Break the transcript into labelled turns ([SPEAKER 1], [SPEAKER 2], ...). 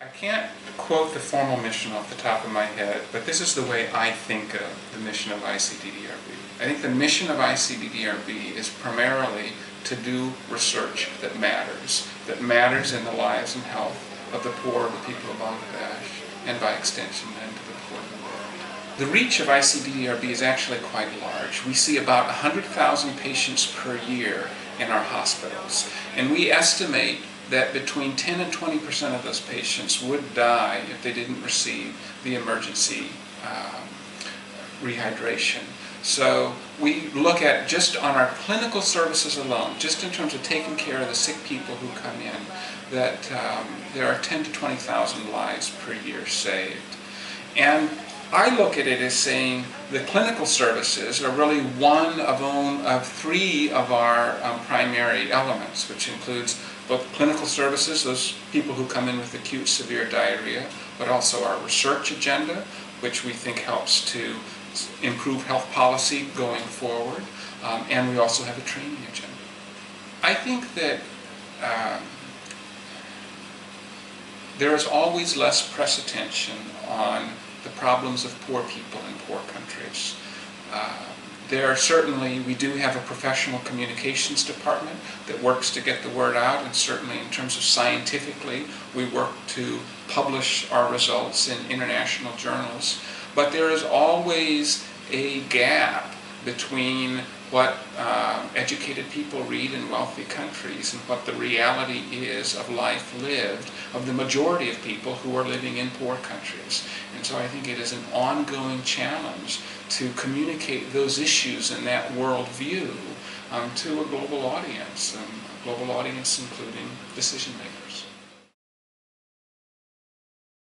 [SPEAKER 1] I can't quote the formal mission off the top of my head, but this is the way I think of the mission of ICDDRB. I think the mission of ICDDRB is primarily to do research that matters in the lives and health of the poor, the people of Bangladesh, and by extension then to the poor of the world. The reach of ICDDRB is actually quite large. We see about 100,000 patients per year in our hospitals, and we estimate that between 10 and 20% of those patients would die if they didn't receive the emergency rehydration. So we look at just on our clinical services alone, just in terms of taking care of the sick people who come in, that there are 10 to 20,000 lives per year saved. And I look at it as saying the clinical services are really one of three of our primary elements, which includes both clinical services, those people who come in with acute severe diarrhea, but also our research agenda, which we think helps to improve health policy going forward, and we also have a training agenda. I think that there is always less press attention on the problems of poor people in poor countries. We do have a professional communications department that works to get the word out, and certainly in terms of scientifically, we work to publish our results in international journals. But there is always a gap between what educated people read in wealthy countries and what the reality is of life lived of the majority of people who are living in poor countries. And so I think it is an ongoing challenge to communicate those issues and that worldview to a global audience including decision makers.